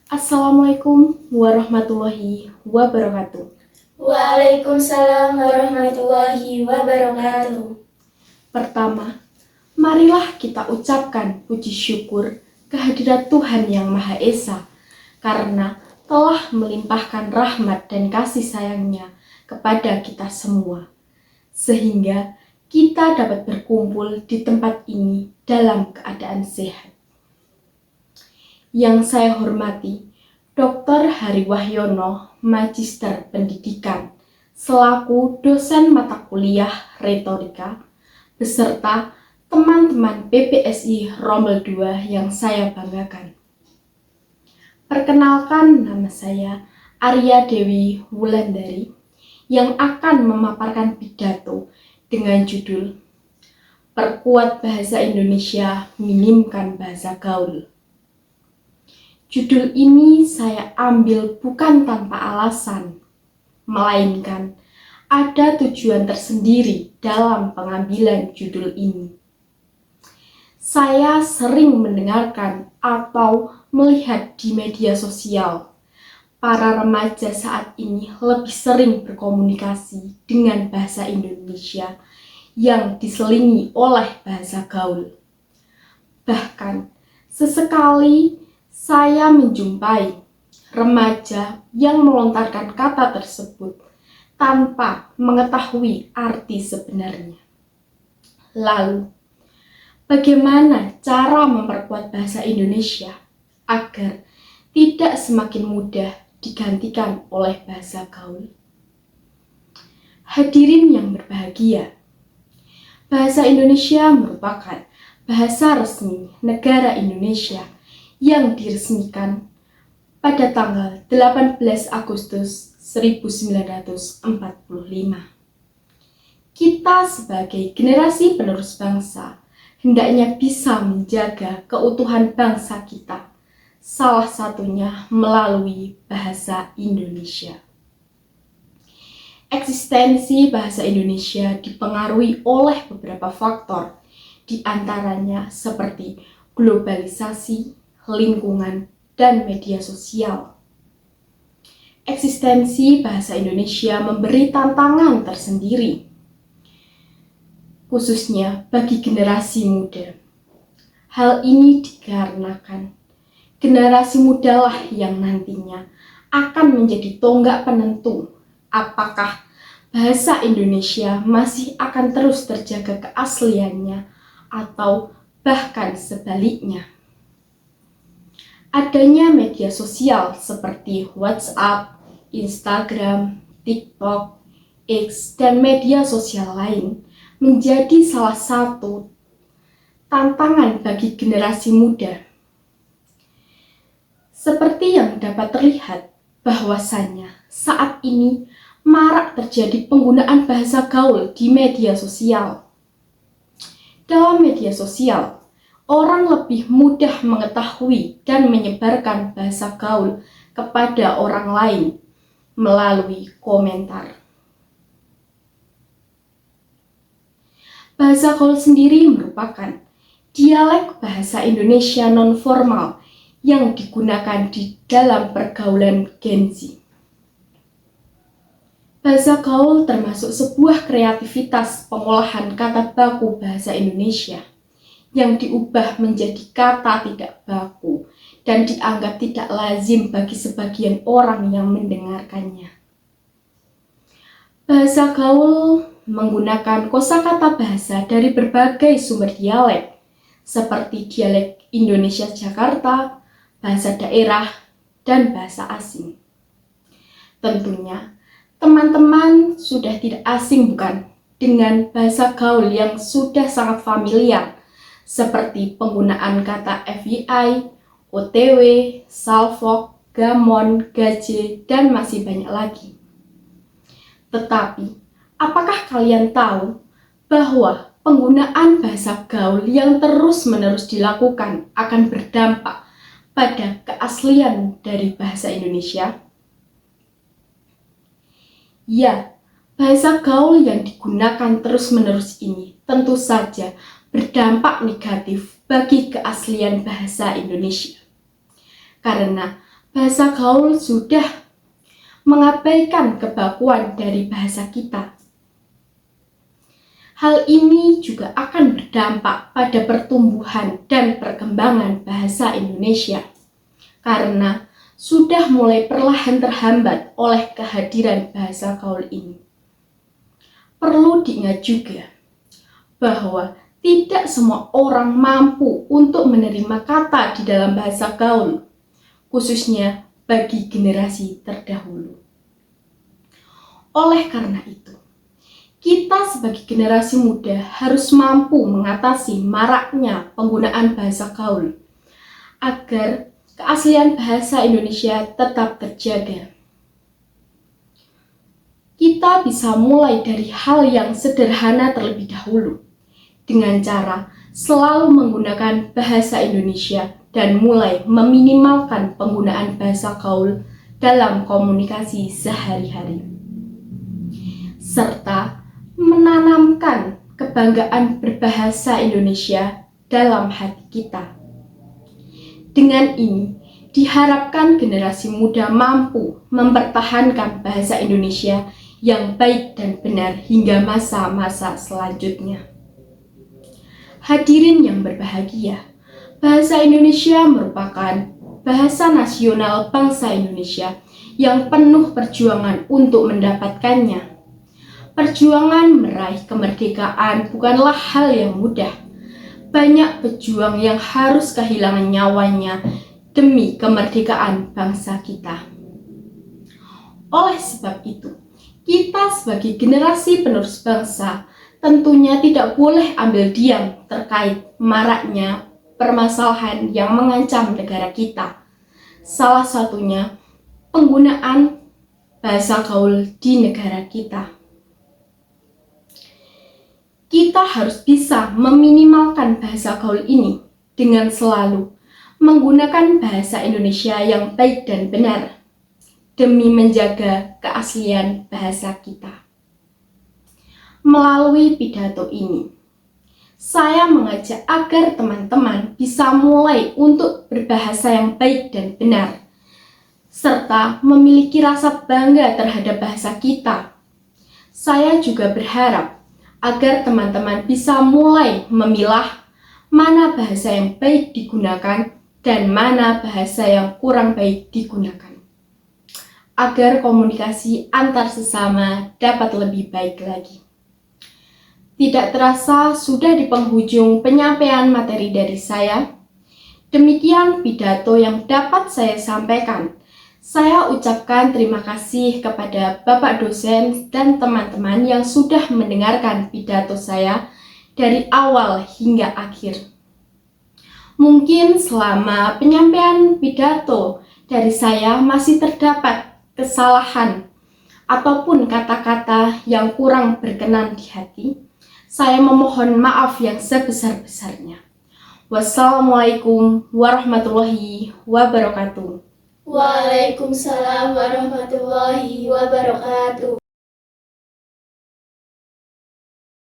Assalamualaikum warahmatullahi wabarakatuh. Waalaikumsalam warahmatullahi wabarakatuh. Pertama, marilah kita ucapkan puji syukur kehadirat Tuhan Yang Maha Esa karena telah melimpahkan rahmat dan kasih sayangnya kepada kita semua, sehingga kita dapat berkumpul di tempat ini dalam keadaan sehat. Yang saya hormati, Dr. Hari Wahyono, Magister Pendidikan, selaku dosen mata kuliah retorika, beserta teman-teman PPSI Rommel 2 yang saya banggakan. Perkenalkan, nama saya Arya Dewi Wulandari yang akan memaparkan pidato dengan judul Perkuat Bahasa Indonesia, Minimkan Bahasa Gaul. Judul ini saya ambil bukan tanpa alasan, melainkan ada tujuan tersendiri dalam pengambilan judul ini. Saya sering mendengarkan atau melihat di media sosial, para remaja saat ini lebih sering berkomunikasi dengan bahasa Indonesia yang diselingi oleh bahasa gaul. Bahkan, sesekali saya menjumpai remaja yang melontarkan kata tersebut tanpa mengetahui arti sebenarnya. Lalu, bagaimana cara memperkuat bahasa Indonesia agar tidak semakin mudah digantikan oleh bahasa gaul? Hadirin yang berbahagia, bahasa Indonesia merupakan bahasa resmi negara Indonesia yang diresmikan pada tanggal 18 Agustus 1945. Kita sebagai generasi penerus bangsa hendaknya bisa menjaga keutuhan bangsa kita, salah satunya melalui bahasa Indonesia. Eksistensi bahasa Indonesia dipengaruhi oleh beberapa faktor, di antaranya seperti globalisasi, lingkungan, dan media sosial. Eksistensi bahasa Indonesia memberi tantangan tersendiri, khususnya bagi generasi muda. Hal ini dikarenakan generasi mudalah yang nantinya akan menjadi tonggak penentu apakah bahasa Indonesia masih akan terus terjaga keasliannya atau bahkan sebaliknya. Adanya media sosial seperti WhatsApp, Instagram, TikTok, X, dan media sosial lain menjadi salah satu tantangan bagi generasi muda. Seperti yang dapat terlihat bahwasannya saat ini marak terjadi penggunaan bahasa gaul di media sosial. Dalam media sosial, orang lebih mudah mengetahui dan menyebarkan bahasa gaul kepada orang lain melalui komentar. Bahasa gaul sendiri merupakan dialek bahasa Indonesia non-formal yang digunakan di dalam pergaulan Gen Z. Bahasa gaul termasuk sebuah kreativitas pengolahan kata baku bahasa Indonesia yang diubah menjadi kata tidak baku dan dianggap tidak lazim bagi sebagian orang yang mendengarkannya. Bahasa gaul menggunakan kosakata bahasa dari berbagai sumber dialek, seperti dialek Indonesia Jakarta, bahasa daerah, dan bahasa asing. Tentunya, teman-teman sudah tidak asing bukan dengan bahasa gaul yang sudah sangat familiar, seperti penggunaan kata FYI, OTW, salfok, gamon, gaje, dan masih banyak lagi. Tetapi, apakah kalian tahu bahwa penggunaan bahasa gaul yang terus-menerus dilakukan akan berdampak pada keaslian dari bahasa Indonesia? Ya, bahasa gaul yang digunakan terus-menerus ini tentu saja berdampak negatif bagi keaslian bahasa Indonesia. Karena bahasa gaul sudah mengabaikan kebakuan dari bahasa kita. Hal ini juga akan berdampak pada pertumbuhan dan perkembangan bahasa Indonesia, karena sudah mulai perlahan terhambat oleh kehadiran bahasa gaul ini. Perlu diingat juga bahwa tidak semua orang mampu untuk menerima kata di dalam bahasa gaul, khususnya bagi generasi terdahulu. Oleh karena itu, kita sebagai generasi muda harus mampu mengatasi maraknya penggunaan bahasa gaul agar keaslian bahasa Indonesia tetap terjaga. Kita bisa mulai dari hal yang sederhana terlebih dahulu, dengan cara selalu menggunakan bahasa Indonesia dan mulai meminimalkan penggunaan bahasa gaul dalam komunikasi sehari-hari, serta menanamkan kebanggaan berbahasa Indonesia dalam hati kita. Dengan ini, diharapkan generasi muda mampu mempertahankan bahasa Indonesia yang baik dan benar hingga masa-masa selanjutnya. Hadirin yang berbahagia, bahasa Indonesia merupakan bahasa nasional bangsa Indonesia yang penuh perjuangan untuk mendapatkannya. Perjuangan meraih kemerdekaan bukanlah hal yang mudah. Banyak pejuang yang harus kehilangan nyawanya demi kemerdekaan bangsa kita. Oleh sebab itu, kita sebagai generasi penerus bangsa tentunya tidak boleh ambil diam terkait maraknya permasalahan yang mengancam negara kita. Salah satunya penggunaan bahasa gaul di negara kita. Kita harus bisa meminimalkan bahasa gaul ini dengan selalu menggunakan bahasa Indonesia yang baik dan benar demi menjaga keaslian bahasa kita. Melalui pidato ini, saya mengajak agar teman-teman bisa mulai untuk berbahasa yang baik dan benar, serta memiliki rasa bangga terhadap bahasa kita. Saya juga berharap agar teman-teman bisa mulai memilah mana bahasa yang baik digunakan dan mana bahasa yang kurang baik digunakan, agar komunikasi antar sesama dapat lebih baik lagi. Tidak terasa sudah di penghujung penyampaian materi dari saya. Demikian pidato yang dapat saya sampaikan. Saya ucapkan terima kasih kepada Bapak dosen dan teman-teman yang sudah mendengarkan pidato saya dari awal hingga akhir. Mungkin selama penyampaian pidato dari saya masih terdapat kesalahan ataupun kata-kata yang kurang berkenan di hati. Saya memohon maaf yang sebesar-besarnya. Wassalamualaikum warahmatullahi wabarakatuh. Waalaikumsalam warahmatullahi wabarakatuh.